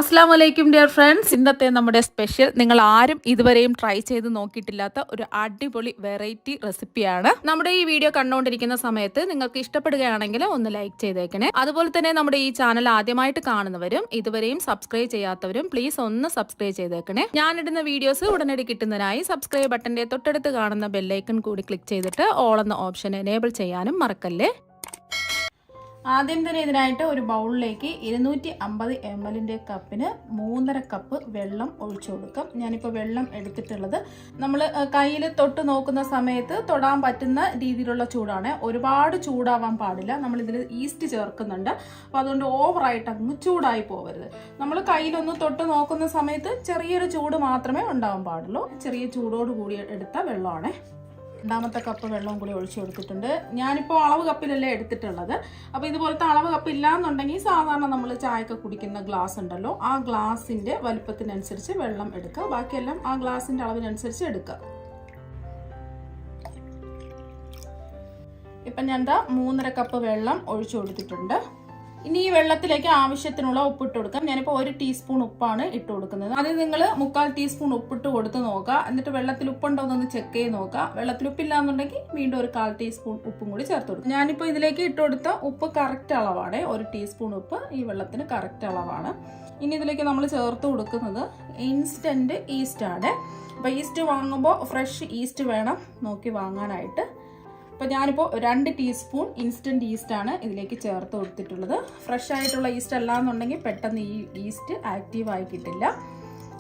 അസ്സലാമലൈക്കും dear friends. ഇന്നത്തെ നമ്മുടെ സ്പെഷ്യൽ നിങ്ങൾ ആരും ഇതുവരെയും ട്രൈ ചെയ്ത് നോക്കിയിട്ടില്ലാത്ത ഒരു അടിപൊളി വെറൈറ്റി റെസിപ്പിയാണ്. നമ്മുടെ ഈ വീഡിയോ കണ്ടുകൊണ്ടിരിക്കുന്ന സമയത്ത് നിങ്ങൾക്ക് ഇഷ്ടപ്പെടുകയാണെങ്കിൽ ഒന്ന് ലൈക്ക് ചെയ്തേക്കണേ. അതുപോലെ തന്നെ നമ്മുടെ ഈ ചാനൽ ആദ്യമായിട്ട് കാണുന്നവരും ഇതുവരെയും സബ്സ്ക്രൈബ് ചെയ്യാത്തവരും പ്ലീസ് ഒന്ന് സബ്സ്ക്രൈബ് ചെയ്തേക്കണേ. ഞാനിടുന്ന വീഡിയോസ് ഉടനടി കിട്ടുന്നതിനായി സബ്സ്ക്രൈബ് ബട്ടന്റെ തൊട്ടടുത്ത് കാണുന്ന ബെല്ലൈക്കൺ കൂടി ക്ലിക്ക് ചെയ്തിട്ട് ഓൾ എന്ന ഓപ്ഷൻ എനേബിൾ ചെയ്യാനും മറക്കല്ലേ. ആദ്യം തന്നെ ഇതിനായിട്ട് ഒരു ബൗളിലേക്ക് 250 ml കപ്പിന് 3.5 കപ്പ് വെള്ളം ഒഴിച്ചു കൊടുക്കാം. ഞാനിപ്പോൾ വെള്ളം എടുത്തിട്ടുള്ളത് നമ്മൾ കയ്യിൽ തൊട്ട് നോക്കുന്ന സമയത്ത് തൊടാൻ പറ്റുന്ന രീതിയിലുള്ള ചൂടാണ്. ഒരുപാട് ചൂടാവാൻ പാടില്ല. നമ്മളിതിൽ ഈസ്റ്റ് ചേർക്കുന്നുണ്ട്, അപ്പോൾ അതുകൊണ്ട് ഓവറായിട്ട് അങ്ങ് ചൂടായി പോകരുത്. നമ്മൾ കയ്യിലൊന്ന് തൊട്ട് നോക്കുന്ന സമയത്ത് ചെറിയൊരു ചൂട് മാത്രമേ ഉണ്ടാവാൻ പാടുള്ളൂ. ചെറിയ ചൂടോട് കൂടി എടുത്ത വെള്ളമാണ്. രണ്ടാമത്തെ കപ്പ് വെള്ളവും കൂടി ഒഴിച്ചു കൊടുത്തിട്ടുണ്ട്. ഞാനിപ്പോൾ അളവ് കപ്പിലല്ലേ എടുത്തിട്ടുള്ളത്. അപ്പോൾ ഇതുപോലത്തെ അളവ് കപ്പ് ഇല്ലാന്നുണ്ടെങ്കിൽ സാധാരണ നമ്മൾ ചായയൊക്കെ കുടിക്കുന്ന ഗ്ലാസ് ഉണ്ടല്ലോ, ആ ഗ്ലാസിൻ്റെ വലിപ്പത്തിനനുസരിച്ച് വെള്ളം എടുക്കുക. ബാക്കിയെല്ലാം ആ ഗ്ലാസിൻ്റെ അളവിനനുസരിച്ച് എടുക്കുക. ഇപ്പം ഞാൻ 3.5 കപ്പ് വെള്ളം ഒഴിച്ചു കൊടുത്തിട്ടുണ്ട്. ഇനി ഈ വെള്ളത്തിലേക്ക് ആവശ്യത്തിനുള്ള ഉപ്പിട്ട് കൊടുക്കാം. ഞാനിപ്പോൾ 1 ടീസ്പൂൺ ഉപ്പാണ് ഇട്ട് കൊടുക്കുന്നത്. അത് നിങ്ങൾ 1/4 ടീസ്പൂൺ ഉപ്പിട്ട് കൊടുത്ത് നോക്കുക. എന്നിട്ട് വെള്ളത്തിൽ ഉപ്പുണ്ടോ എന്നൊന്ന് ചെക്ക് ചെയ്ത് നോക്കുക. വെള്ളത്തിൽ ഉപ്പില്ല എന്നുണ്ടെങ്കിൽ വീണ്ടും 1/4 ടീസ്പൂൺ ഉപ്പും കൂടി ചേർത്ത് കൊടുക്കും. ഞാനിപ്പോൾ ഇതിലേക്ക് ഇട്ട് കൊടുത്ത ഉപ്പ് കറക്റ്റ് അളവാണ്. 1 ടീസ്പൂൺ ഉപ്പ് ഈ വെള്ളത്തിന് കറക്റ്റ് അളവാണ്. ഇനി ഇതിലേക്ക് നമ്മൾ ചേർത്ത് കൊടുക്കുന്നത് ഇൻസ്റ്റന്റ് ഈസ്റ്റ് ആണ്. അപ്പോൾ ഈസ്റ്റ് വാങ്ങുമ്പോൾ ഫ്രഷ് ഈസ്റ്റ് വേണം നോക്കി വാങ്ങാനായിട്ട്. അപ്പോൾ ഞാനിപ്പോൾ 2 ടീസ്പൂൺ ഇൻസ്റ്റൻറ്റ് ഈസ്റ്റാണ് ഇതിലേക്ക് ചേർത്ത് കൊടുത്തിട്ടുള്ളത്. ഫ്രഷ് ആയിട്ടുള്ള ഈസ്റ്റ് അല്ലാന്നുണ്ടെങ്കിൽ പെട്ടെന്ന് ഈ ഈസ്റ്റ് ആക്റ്റീവായി കിട്ടില്ല.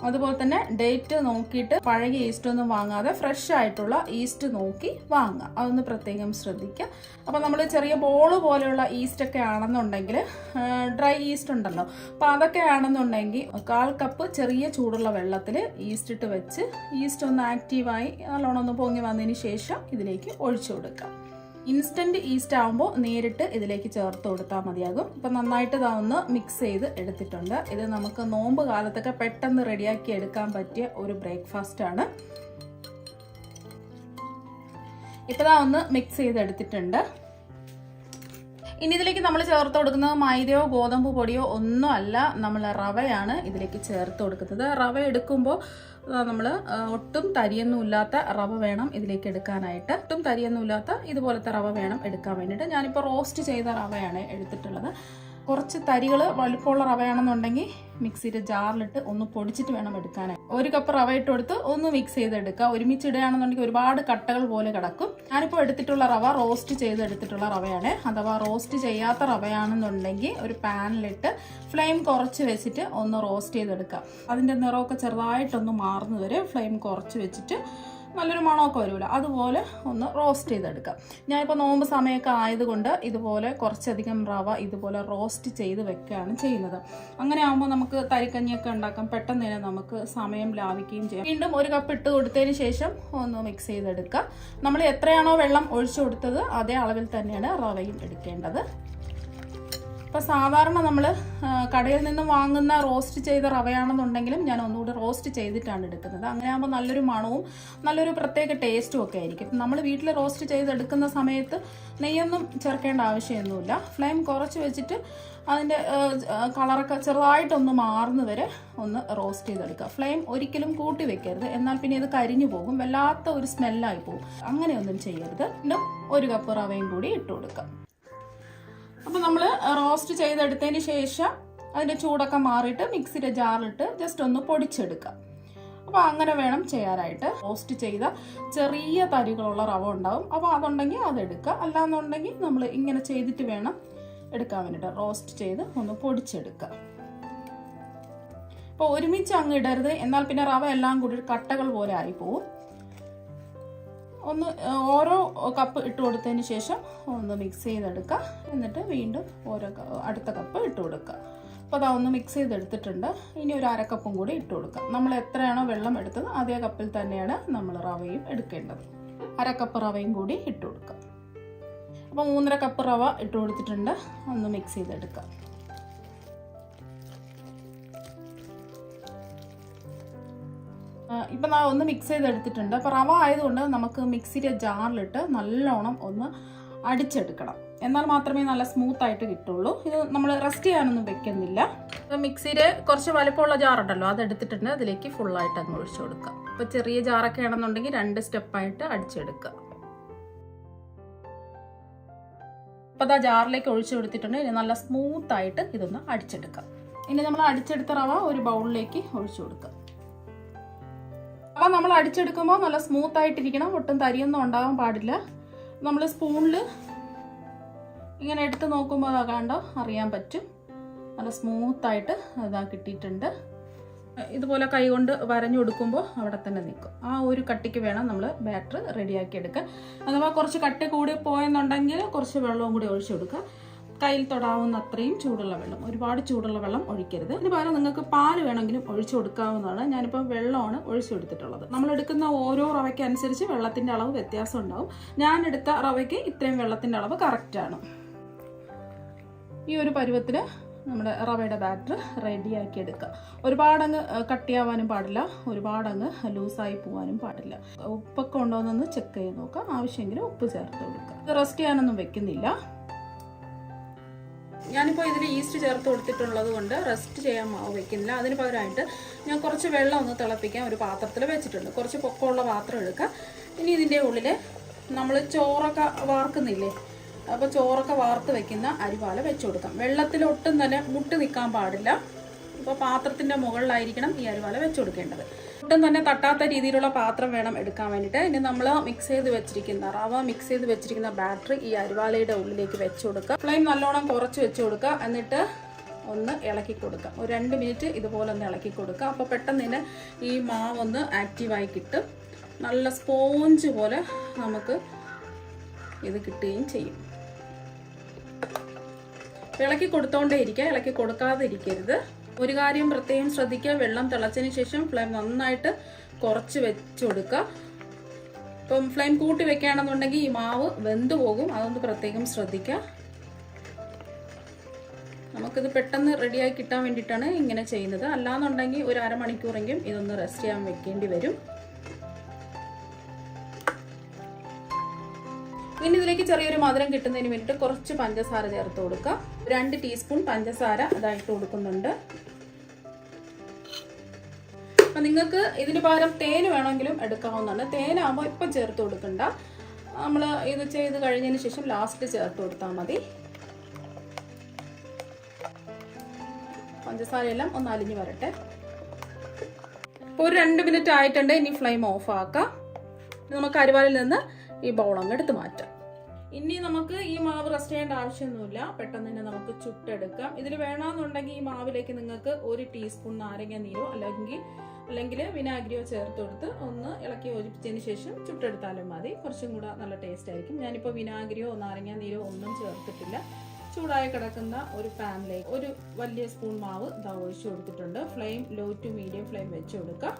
അതുപോലെ തന്നെ ഡേറ്റ് നോക്കിയിട്ട് പഴകിയ ഈസ്റ്റ് ഒന്നും വാങ്ങാതെ ഫ്രഷ് ആയിട്ടുള്ള ഈസ്റ്റ് നോക്കി വാങ്ങുക. അതൊന്ന് പ്രത്യേകം ശ്രദ്ധിക്കുക. അപ്പോൾ നമ്മൾ ചെറിയ ബോള് പോലെയുള്ള ഈസ്റ്റ് ഒക്കെ ആണെന്നുണ്ടെങ്കിൽ, ഡ്രൈ ഈസ്റ്റ് ഉണ്ടല്ലോ, അപ്പോൾ അതൊക്കെ ആണെന്നുണ്ടെങ്കിൽ 1/4 കപ്പ് ചെറിയ ചൂടുള്ള വെള്ളത്തിൽ ഈസ്റ്റ് ഇട്ട് വെച്ച് ഈസ്റ്റ് ഒന്ന് ആക്റ്റീവായി നല്ലോണം ഒന്ന് പൊങ്ങി വന്നതിന് ശേഷം ഇതിലേക്ക് ഒഴിച്ചു കൊടുക്കുക. ഇൻസ്റ്റന്റ് ഈസ്റ്റ് ആകുമ്പോൾ നേരിട്ട് ഇതിലേക്ക് ചേർത്ത് കൊടുത്താൽ മതിയാകും. ഇപ്പം നന്നായിട്ട് ഒന്ന് മിക്സ് ചെയ്ത് എടുത്തിട്ടുണ്ട്. ഇത് നമുക്ക് നോമ്പ് കാലത്തൊക്കെ പെട്ടെന്ന് റെഡിയാക്കി എടുക്കാൻ പറ്റിയ ഒരു ബ്രേക്ക്ഫാസ്റ്റ് ആണ്. ഇപ്പം ഒന്ന് മിക്സ് ചെയ്ത് എടുത്തിട്ടുണ്ട്. ഇനി ഇതിലേക്ക് നമ്മൾ ചേർത്ത് കൊടുക്കുന്നത് മൈദയോ ഗോതമ്പ് പൊടിയോ ഒന്നും അല്ല, നമ്മൾ റവയാണ് ഇതിലേക്ക് ചേർത്ത് കൊടുക്കുന്നത്. റവ എടുക്കുമ്പോൾ നമ്മൾ ഒട്ടും തരിയൊന്നുമില്ലാത്ത റവ വേണം ഇതിലേക്ക് എടുക്കാനായിട്ട്. ഒട്ടും തരിയൊന്നുമില്ലാത്ത ഇതുപോലത്തെ റവ വേണം എടുക്കാൻ വേണ്ടിയിട്ട്. ഞാനിപ്പോൾ റോസ്റ്റ് ചെയ്ത റവയാണ് എടുത്തിട്ടുള്ളത്. കുറച്ച് തരികൾ വലുപ്പമുള്ള റവയാണെന്നുണ്ടെങ്കിൽ മിക്സിയുടെ ജാറിലിട്ട് ഒന്ന് പൊടിച്ചിട്ട് വേണം എടുക്കാനായി. 1 കപ്പ് റവ ഇട്ട് കൊടുത്ത് ഒന്ന് മിക്സ് ചെയ്തെടുക്കുക. ഒരുമിച്ച് ഇടുകയാണെന്നുണ്ടെങ്കിൽ ഒരുപാട് കട്ടകൾ പോലെ കിടക്കും. ഞാനിപ്പോൾ എടുത്തിട്ടുള്ള റവ റോസ്റ്റ് ചെയ്തെടുത്തിട്ടുള്ള റവയാണ്. അഥവാ റോസ്റ്റ് ചെയ്യാത്ത റവയാണെന്നുണ്ടെങ്കിൽ ഒരു പാനിലിട്ട് ഫ്ലെയിം കുറച്ച് വെച്ചിട്ട് ഒന്ന് റോസ്റ്റ് ചെയ്തെടുക്കുക. അതിൻ്റെ നിറമൊക്കെ ചെറുതായിട്ടൊന്ന് മാറുന്ന വരെ ഫ്ലെയിം കുറച്ച് വെച്ചിട്ട് നല്ലൊരു മണമൊക്കെ വരുമല്ലോ, അതുപോലെ ഒന്ന് റോസ്റ്റ് ചെയ്തെടുക്കാം. ഞാനിപ്പോൾ നോമ്പ് സമയമൊക്കെ ആയതുകൊണ്ട് ഇതുപോലെ കുറച്ചധികം റവ ഇതുപോലെ റോസ്റ്റ് ചെയ്ത് വെക്കുകയാണ് ചെയ്യുന്നത്. അങ്ങനെ ആകുമ്പോൾ നമുക്ക് തരിക്കഞ്ഞിയൊക്കെ ഉണ്ടാക്കാം. പെട്ടെന്ന് തന്നെ നമുക്ക് സമയം ലാഭിക്കുകയും ചെയ്യാം. വീണ്ടും 1 കപ്പ് ഇട്ട് കൊടുത്തതിന് ശേഷം ഒന്ന് മിക്സ് ചെയ്തെടുക്കുക. നമ്മൾ എത്രയാണോ വെള്ളം ഒഴിച്ചു കൊടുത്തത് അതേ അളവിൽ തന്നെയാണ് റവയും എടുക്കേണ്ടത്. ഇപ്പോൾ സാധാരണ നമ്മൾ കടയിൽ നിന്ന് വാങ്ങുന്ന റോസ്റ്റ് ചെയ്ത റവയാണെന്നുണ്ടെങ്കിലും ഞാൻ ഒന്നുകൂടി റോസ്റ്റ് ചെയ്തിട്ടാണ് എടുക്കുന്നത്. അങ്ങനെ ആകുമ്പോൾ നല്ലൊരു മണവും നല്ലൊരു പ്രത്യേക ടേസ്റ്റും ഒക്കെ ആയിരിക്കും. നമ്മൾ വീട്ടിൽ റോസ്റ്റ് ചെയ്തെടുക്കുന്ന സമയത്ത് നെയ്യൊന്നും ചേർക്കേണ്ട ആവശ്യമൊന്നുമില്ല. ഫ്ലെയിം കുറച്ച് വെച്ചിട്ട് അതിൻ്റെ കളറൊക്കെ ചെറുതായിട്ടൊന്ന് മാറുന്ന വരെ ഒന്ന് റോസ്റ്റ് ചെയ്തെടുക്കുക. ഫ്ലെയിം ഒരിക്കലും കൂട്ടി വെക്കരുത്, എന്നാൽ പിന്നെ ഇത് കരിഞ്ഞു പോകും, വല്ലാത്ത ഒരു സ്മെല്ലായി പോകും. അങ്ങനെയൊന്നും ചെയ്യരുത്. വീണ്ടും 1 കപ്പ് റവയും കൂടി ഇട്ട് കൊടുക്കുക. അപ്പോൾ നമ്മൾ റോസ്റ്റ് ചെയ്തെടുത്തതിന് ശേഷം അതിൻ്റെ ചൂടൊക്കെ മാറിയിട്ട് മിക്സിയുടെ ജാറിലിട്ട് ജസ്റ്റ് ഒന്ന് പൊടിച്ചെടുക്കുക. അപ്പോൾ അങ്ങനെ വേണം ചെയ്യാനായിട്ട്. റോസ്റ്റ് ചെയ്ത ചെറിയ തരികളുള്ള റവ ഉണ്ടാവും, അപ്പോൾ അതുണ്ടെങ്കിൽ അതെടുക്കുക. അല്ലാന്നുണ്ടെങ്കിൽ നമ്മൾ ഇങ്ങനെ ചെയ്തിട്ട് വേണം എടുക്കാൻ വേണ്ടിയിട്ട്. റോസ്റ്റ് ചെയ്ത് ഒന്ന് പൊടിച്ചെടുക്കുക. അപ്പോൾ ഒരുമിച്ച് അങ്ങ് ഇടരുത്, എന്നാൽ പിന്നെ റവ എല്ലാം കൂടി കട്ടകൾ പോലെ ആയിപ്പോവും. ഒന്ന് ഓരോ കപ്പ് ഇട്ട് കൊടുത്തതിന് ശേഷം ഒന്ന് മിക്സ് ചെയ്തെടുക്കുക. എന്നിട്ട് വീണ്ടും അടുത്ത കപ്പ് ഇട്ട് കൊടുക്കുക. അപ്പോൾ ഒന്ന് മിക്സ് ചെയ്തെടുത്തിട്ടുണ്ട്. ഇനി ഒരു 1/2 കപ്പും കൂടി ഇട്ട് കൊടുക്കുക. നമ്മൾ എത്രയാണോ വെള്ളം എടുത്തത് അതേ കപ്പിൽ തന്നെയാണ് നമ്മൾ റവയും എടുക്കേണ്ടത്. 1/2 കപ്പ് റവയും കൂടി ഇട്ട് കൊടുക്കുക. അപ്പോൾ 3.5 കപ്പ് റവ ഇട്ട് കൊടുത്തിട്ടുണ്ട്. ഒന്ന് മിക്സ് ചെയ്തെടുക്കുക. ഇപ്പം ഞാൻ ഒന്ന് മിക്സ് ചെയ്തെടുത്തിട്ടുണ്ട്. അപ്പോൾ റവ ആയതുകൊണ്ട് നമുക്ക് മിക്സിയുടെ ജാറിലിട്ട് നല്ലോണം ഒന്ന് അടിച്ചെടുക്കണം. എന്നാൽ മാത്രമേ നല്ല സ്മൂത്ത് ആയിട്ട് കിട്ടുള്ളൂ. ഇത് നമ്മൾ റെസ്റ്റ് ചെയ്യാനൊന്നും വെക്കുന്നില്ല. മിക്സിയിൽ കുറച്ച് വലുപ്പമുള്ള ജാറുണ്ടല്ലോ, അതെടുത്തിട്ടുണ്ട്. അതിലേക്ക് ഫുള്ളായിട്ട് അങ്ങ് ഒഴിച്ചു കൊടുക്കാം. ഇപ്പോൾ ചെറിയ ജാറൊക്കെ ആണെന്നുണ്ടെങ്കിൽ 2 സ്റ്റെപ്പായിട്ട് അടിച്ചെടുക്കുക. അപ്പോൾ ജാറിലേക്ക് ഒഴിച്ചു കൊടുത്തിട്ടുണ്ട്. ഇനി നല്ല സ്മൂത്ത് ആയിട്ട് ഇതൊന്ന് അടിച്ചെടുക്കാം. ഇനി നമ്മൾ അടിച്ചെടുത്ത റവ ഒരു ബൗളിലേക്ക് ഒഴിച്ചു കൊടുക്കാം. റവ നമ്മൾ അടിച്ചെടുക്കുമ്പോൾ നല്ല സ്മൂത്ത് ആയിട്ടിരിക്കണം, ഒട്ടും തരിയൊന്നും ഉണ്ടാകാൻ പാടില്ല. നമ്മൾ സ്പൂണിൽ ഇങ്ങനെ എടുത്ത് നോക്കുമ്പോൾ അതാ കണ്ടോ അറിയാൻ പറ്റും, നല്ല സ്മൂത്തായിട്ട് അതാ കിട്ടിയിട്ടുണ്ട്. ഇതുപോലെ കൈകൊണ്ട് വരഞ്ഞു കൊടുക്കുമ്പോൾ അവിടെ തന്നെ നിൽക്കും. ആ ഒരു കട്ടിക്ക് വേണം നമ്മൾ ബാറ്റർ റെഡിയാക്കി എടുക്കാൻ. അഥവാ കുറച്ച് കട്ടി കൂടി പോയെന്നുണ്ടെങ്കിൽ കുറച്ച് വെള്ളവും കൂടി ഒഴിച്ചു കൊടുക്കുക. കയ്യിൽ തൊടാവുന്ന അത്രയും ചൂടുള്ള വെള്ളം, ഒരുപാട് ചൂടുള്ള വെള്ളം ഒഴിക്കരുത്. ഇതിന് പകരം നിങ്ങൾക്ക് പാല് വേണമെങ്കിലും ഒഴിച്ചു കൊടുക്കാവുന്നതാണ്. ഞാനിപ്പോൾ വെള്ളമാണ് ഒഴിച്ചു കൊടുത്തിട്ടുള്ളത്. നമ്മൾ എടുക്കുന്ന ഓരോ റവയ്ക്ക് അനുസരിച്ച് വെള്ളത്തിൻ്റെ അളവ് വ്യത്യാസം ഉണ്ടാവും. ഞാൻ എടുത്ത റവയ്ക്ക് ഇത്രയും വെള്ളത്തിൻ്റെ അളവ് കറക്റ്റാണ്. ഈ ഒരു പരുവത്തിൽ നമ്മുടെ റവയുടെ ബാറ്റർ റെഡിയാക്കി എടുക്കുക. ഒരുപാടങ്ങ് കട്ടിയാവാനും പാടില്ല, ഒരുപാടങ്ങ് ലൂസായി പോകാനും പാടില്ല. ഉപ്പൊക്കെ ഉണ്ടോയെന്നൊന്ന് ചെക്ക് ചെയ്ത് നോക്കുക. ആവശ്യമെങ്കിൽ ഉപ്പ് ചേർത്ത് കൊടുക്കുക. ഇത് റെസ്റ്റ് ചെയ്യാനൊന്നും വെക്കുന്നില്ല. ഞാനിപ്പോൾ ഇതിൽ ഈസ്റ്റ് ചേർത്ത് കൊടുത്തിട്ടുള്ളത് കൊണ്ട് റെസ്റ്റ് ചെയ്യാൻ മാവ് വെക്കുന്നില്ല. അതിന് പകരമായിട്ട് ഞാൻ കുറച്ച് വെള്ളം ഒന്ന് തിളപ്പിക്കാൻ ഒരു പാത്രത്തിൽ വെച്ചിട്ടുണ്ട്. കുറച്ച് പൊക്കമുള്ള പാത്രം എടുക്കുക. ഇനി ഇതിൻ്റെ ഉള്ളിൽ നമ്മൾ ചോറൊക്കെ വാർക്കുന്നില്ലേ, അപ്പോൾ ചോറൊക്കെ വാർത്ത് വെക്കുന്ന അരിവാല വെച്ച് കൊടുക്കാം. വെള്ളത്തിൽ ഒട്ടും തന്നെ മുട്ടി നിൽക്കാൻ പാടില്ല. ഇപ്പോൾ പാത്രത്തിൻ്റെ മുകളിലായിരിക്കണം ഈ അരിവാല വെച്ച് കൊടുക്കേണ്ടത്. ഒട്ടും തന്നെ തട്ടാത്ത രീതിയിലുള്ള പാത്രം വേണം എടുക്കാൻ വേണ്ടിയിട്ട്. ഇനി നമ്മൾ മിക്സ് ചെയ്ത് വെച്ചിരിക്കുന്ന റവ മിക്സ് ചെയ്ത് വെച്ചിരിക്കുന്ന ബാറ്ററി ഈ അരിവാലയുടെ ഉള്ളിലേക്ക് വെച്ച് കൊടുക്കുക. ഫ്ലെയിം നല്ലോണം കുറച്ച് വെച്ച് കൊടുക്കുക. എന്നിട്ട് ഒന്ന് ഇളക്കി കൊടുക്കുക. ഒരു 2 മിനിറ്റ് ഇതുപോലെ ഒന്ന് ഇളക്കി കൊടുക്കുക. അപ്പോൾ പെട്ടെന്ന് തന്നെ ഈ മാവൊന്ന് ആക്റ്റീവായി കിട്ടും. നല്ല സ്പോഞ്ച് പോലെ നമുക്ക് ഇത് കിട്ടുകയും ചെയ്യും. ഇളക്കി കൊടുത്തോണ്ടേ ഇരിക്കുക, ഇളക്കി കൊടുക്കാതെ ഇരിക്കരുത്. ഒരു കാര്യം പ്രത്യേകം ശ്രദ്ധിക്കുക, വെള്ളം തിളച്ചതിന് ശേഷം ഫ്ലെയിം നന്നായിട്ട് കുറച്ച് വെച്ച് കൊടുക്കുക. ഇപ്പം ഫ്ലെയിം കൂട്ടി വെക്കുകയാണെന്നുണ്ടെങ്കിൽ ഈ മാവ് വെന്ത് പോകും. അതൊന്ന് പ്രത്യേകം ശ്രദ്ധിക്കുക. നമുക്കിത് പെട്ടെന്ന് റെഡിയായി കിട്ടാൻ വേണ്ടിയിട്ടാണ് ഇങ്ങനെ ചെയ്യുന്നത്. അല്ലാന്നുണ്ടെങ്കിൽ ഒരു അരമണിക്കൂറെങ്കിലും ഇതൊന്ന് റെസ്റ്റ് ചെയ്യാൻ വെക്കേണ്ടി വരും. ഇനി ഇതിലേക്ക് ചെറിയൊരു മധുരം കിട്ടുന്നതിന് വേണ്ടിയിട്ട് കുറച്ച് പഞ്ചസാര ചേർത്ത് കൊടുക്കുക. 2 ടീസ്പൂൺ പഞ്ചസാര അതായിട്ട് കൊടുക്കുന്നുണ്ട്. അപ്പം നിങ്ങൾക്ക് ഇതിന് പകരം തേന് വേണമെങ്കിലും എടുക്കാവുന്നതാണ്. തേനാകുമ്പോൾ ഇപ്പം ചേർത്ത് കൊടുക്കണ്ട, നമ്മൾ ഇത് ചെയ്ത് കഴിഞ്ഞതിന് ശേഷം ലാസ്റ്റ് ചേർത്ത് കൊടുത്താൽ മതി. പഞ്ചസാരയെല്ലാം ഒന്ന് അലിഞ്ഞു വരട്ടെ. ഇപ്പോൾ ഒരു 2 മിനിറ്റ് ആയിട്ടുണ്ട്. ഇനി ഫ്ലെയിം ഓഫ് ആക്കാം. നമുക്ക് അരിവാലിൽ നിന്ന് ഈ ബൗളങ്ങ് എടുത്ത് മാറ്റാം. ഇനി നമുക്ക് ഈ മാവ് റെസ്റ്റ് ചെയ്യേണ്ട ആവശ്യമൊന്നുമില്ല, പെട്ടെന്ന് തന്നെ നമുക്ക് ചുട്ടെടുക്കാം. ഇതിൽ വേണമെന്നുണ്ടെങ്കിൽ ഈ മാവിലേക്ക് നിങ്ങൾക്ക് 1 ടീസ്പൂൺ നാരങ്ങ നീരോ അല്ലെങ്കിൽ വിനാഗിരിയോ ചേർത്ത് കൊടുത്ത് ഒന്ന് ഇളക്കി യോജിപ്പിച്ചതിന് ശേഷം ചുട്ടെടുത്താലും മതി. കുറച്ചും കൂടെ നല്ല ടേസ്റ്റ് ആയിരിക്കും. ഞാനിപ്പോൾ വിനാഗിരിയോ നാരങ്ങ നീരോ ഒന്നും ചേർത്തിട്ടില്ല. ചൂടായി കിടക്കുന്ന ഒരു പാനിലേക്ക് ഒരു വലിയ സ്പൂൺ മാവ് ഇതാ ഒഴിച്ചു കൊടുത്തിട്ടുണ്ട്. Flame low to medium flame വെച്ച് കൊടുക്കുക.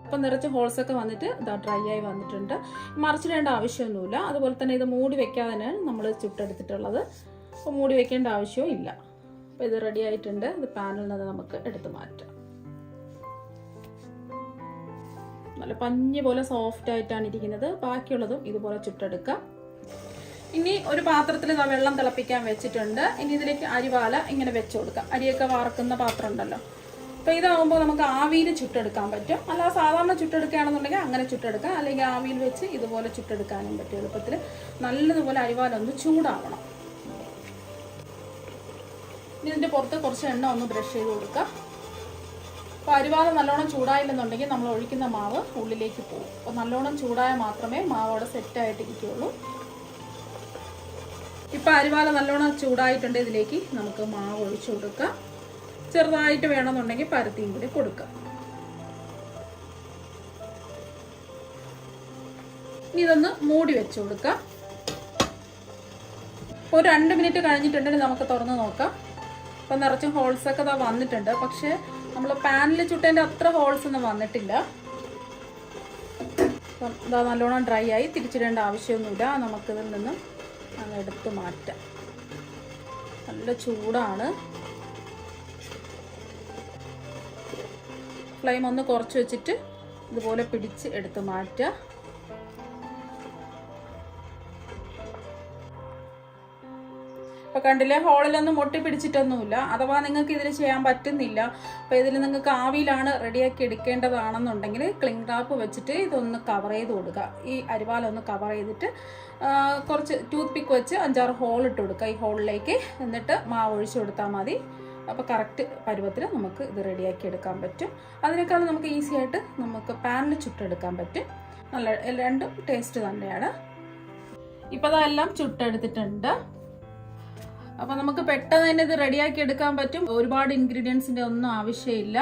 അപ്പം നിറച്ച് ഹോൾസ് ഒക്കെ വന്നിട്ട് ഇതാ ഡ്രൈ ആയി വന്നിട്ടുണ്ട്. മറിച്ചിടേണ്ട ആവശ്യമൊന്നുമില്ല. അതുപോലെ തന്നെ ഇത് മൂടി വെക്കാതെ നമ്മൾ ചുട്ടെടുത്തിട്ടുള്ളത്. അപ്പോൾ മൂടി വെക്കേണ്ട ആവശ്യവും ഇല്ല. അപ്പോൾ ഇത് റെഡി ആയിട്ടുണ്ട്. ഇത് പാനിൽ നിന്ന് നമുക്ക് എടുത്ത് മാറ്റാം. നല്ല പഞ്ഞി പോലെ സോഫ്റ്റ് ആയിട്ടാണ് ഇരിക്കുന്നത്. ബാക്കിയുള്ളതും ഇതുപോലെ ചുട്ടെടുക്കാം. ഇനി ഒരു പാത്രത്തിൽ വെള്ളം തിളപ്പിക്കാൻ വെച്ചിട്ടുണ്ട്. ഇനി ഇതിലേക്ക് അരിവാല ഇങ്ങനെ വെച്ച് കൊടുക്കാം. അരിയൊക്കെ വറക്കുന്ന പാത്രം ഉണ്ടല്ലോ, അപ്പോൾ ഇതാകുമ്പോൾ നമുക്ക് ആവിയിൽ ചുട്ടെടുക്കാൻ പറ്റും. അല്ല സാധാരണ ചുട്ടെടുക്കുകയാണെന്നുണ്ടെങ്കിൽ അങ്ങനെ ചുട്ടെടുക്കാം, അല്ലെങ്കിൽ ആവിയിൽ വെച്ച് ഇതുപോലെ ചുട്ടെടുക്കാനും പറ്റും എളുപ്പത്തിൽ. നല്ലതുപോലെ അരിവാലൊന്ന് ചൂടാവണം. ഇനി ഇതിൻ്റെ പുറത്ത് കുറച്ച് എണ്ണ ഒന്ന് ബ്രഷ് ചെയ്ത് കൊടുക്കുക. അപ്പോൾ അരിവാല നല്ലോണം ചൂടായില്ലെന്നുണ്ടെങ്കിൽ നമ്മൾ ഒഴിക്കുന്ന മാവ് ഉള്ളിലേക്ക് പോകും. അപ്പോൾ നല്ലോണം ചൂടായാൽ മാത്രമേ മാവ് അവിടെ സെറ്റായിട്ട് ഇരിക്കുകയുള്ളൂ. ഇപ്പോൾ അരിവാല നല്ലോണം ചൂടായിട്ടുണ്ട്. ഇതിലേക്ക് നമുക്ക് മാവ് ഒഴിച്ചു കൊടുക്കാം. ചെറുതായിട്ട് വേണമെന്നുണ്ടെങ്കിൽ പരത്തിയും കൂടി കൊടുക്കാം. ഇനി ഇതൊന്ന് മൂടി വെച്ച് കൊടുക്കാം. ഒരു 2 മിനിറ്റ് കഴിഞ്ഞിട്ടുണ്ടെങ്കിൽ നമുക്ക് തുറന്ന് നോക്കാം. അപ്പം നിറച്ചും ഹോൾസൊക്കെ ഇതാ വന്നിട്ടുണ്ട്. പക്ഷേ നമ്മൾ പാനിൽ ചുട്ടതിൻ്റെ അത്ര ഹോൾസ് ഒന്നും വന്നിട്ടില്ല. അപ്പം ഇതാ നല്ലോണം ഡ്രൈ ആയി. തിരിച്ചിടേണ്ട ആവശ്യമൊന്നുമില്ല. നമുക്കിതിൽ നിന്നും അങ്ങ് എടുത്ത് മാറ്റാം. നല്ല ചൂടാണ്. ഫ്ലെയിം ഒന്ന് കുറച്ച് വെച്ചിട്ട് ഇതുപോലെ പിടിച്ച് എടുത്ത് മാറ്റുക. ഇപ്പൊ കണ്ടില്ലേ, ഹോളിലൊന്നും ഒട്ടി പിടിച്ചിട്ടൊന്നുമില്ല. അഥവാ നിങ്ങൾക്ക് ഇതിൽ ചെയ്യാൻ പറ്റുന്നില്ല, അപ്പൊ ഇതിൽ നിങ്ങൾക്ക് ആവിയിലാണ് റെഡിയാക്കി എടുക്കേണ്ടതാണെന്നുണ്ടെങ്കിൽ ക്ലിംഗ് റാപ്പ് വെച്ചിട്ട് ഇതൊന്ന് കവർ ചെയ്ത് കൊടുക്കുക. ഈ അരിവാലൊന്ന് കവർ ചെയ്തിട്ട് കുറച്ച് ടൂത്ത് പിക്ക് വെച്ച് 5-6 ഹോൾ ഇട്ട് കൊടുക്കുക ഈ ഹോളിലേക്ക്. എന്നിട്ട് മാവ് ഒഴിച്ചു കൊടുത്താൽ മതി. അപ്പോൾ കറക്റ്റ് പരുവത്തിൽ നമുക്ക് ഇത് റെഡിയാക്കി എടുക്കാൻ പറ്റും. അതിനേക്കാളും നമുക്ക് ഈസി ആയിട്ട് നമുക്ക് പാനിൽ ചുട്ടെടുക്കാൻ പറ്റും. നല്ല രണ്ടും ടേസ്റ്റ് തന്നെയാണ്. ഇപ്പം അതെല്ലാം ചുട്ടെടുത്തിട്ടുണ്ട്. അപ്പം നമുക്ക് പെട്ടെന്ന് തന്നെ ഇത് റെഡിയാക്കി എടുക്കാൻ പറ്റും. ഒരുപാട് ഇൻഗ്രീഡിയൻസിൻ്റെ ഒന്നും ആവശ്യമില്ല.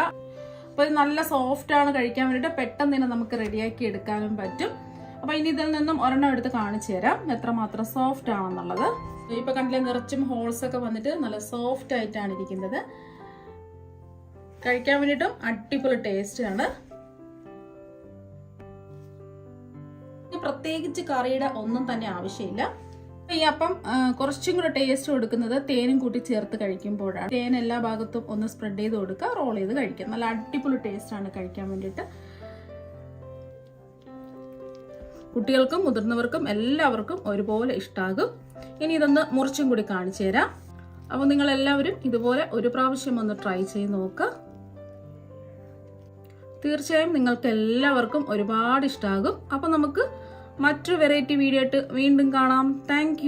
അപ്പോൾ ഇത് നല്ല സോഫ്റ്റ് ആണ്, കഴിക്കാൻ വേണ്ടിയിട്ട് പെട്ടെന്ന് തന്നെ നമുക്ക് റെഡിയാക്കി എടുക്കാനും പറ്റും. അപ്പോൾ ഇനി ഇതിൽ നിന്നും ഒരെണ്ണം എടുത്ത് കാണിച്ചു തരാം എത്രമാത്രം സോഫ്റ്റ് ആണെന്നുള്ളത്. ഇപ്പൊ കണ്ടില്ലേ, നിറച്ചും ഹോൾസ് ഒക്കെ വന്നിട്ട് നല്ല സോഫ്റ്റ് ആയിട്ടാണ് ഇരിക്കുന്നത്. കഴിക്കാൻ വേണ്ടിയിട്ടും അടിപൊളി ടേസ്റ്റ് ആണ്. പ്രത്യേകിച്ച് കറിയുടെ ഒന്നും തന്നെ ആവശ്യമില്ല. ഈ അപ്പം കുറച്ചും കൂടെ ടേസ്റ്റ് കൊടുക്കുന്നത് തേനും കൂട്ടി ചേർത്ത് കഴിക്കുമ്പോഴാണ്. തേൻ എല്ലാ ഭാഗത്തും ഒന്ന് സ്പ്രെഡ് ചെയ്ത് കൊടുക്കുക, റോൾ ചെയ്ത് കഴിക്കുക. നല്ല അടിപൊളി ടേസ്റ്റ് ആണ് കഴിക്കാൻ വേണ്ടിയിട്ട്. കുട്ടികൾക്കും മുതിർന്നവർക്കും എല്ലാവർക്കും ഒരുപോലെ ഇഷ്ടാകും. ഇനി ഇതൊന്ന് മുറിച്ചും കൂടി കാണിച്ചു തരാം. അപ്പോൾ നിങ്ങൾ എല്ലാവരും ഇതുപോലെ ഒരു പ്രാവശ്യം ഒന്ന് ട്രൈ ചെയ്ത് നോക്കുക. തീർച്ചയായും നിങ്ങൾക്ക് എല്ലാവർക്കും ഒരുപാട് ഇഷ്ടാകും. അപ്പോൾ നമുക്ക് മറ്റൊരു വെറൈറ്റി വീഡിയോ ആയിട്ട് വീണ്ടും കാണാം. താങ്ക്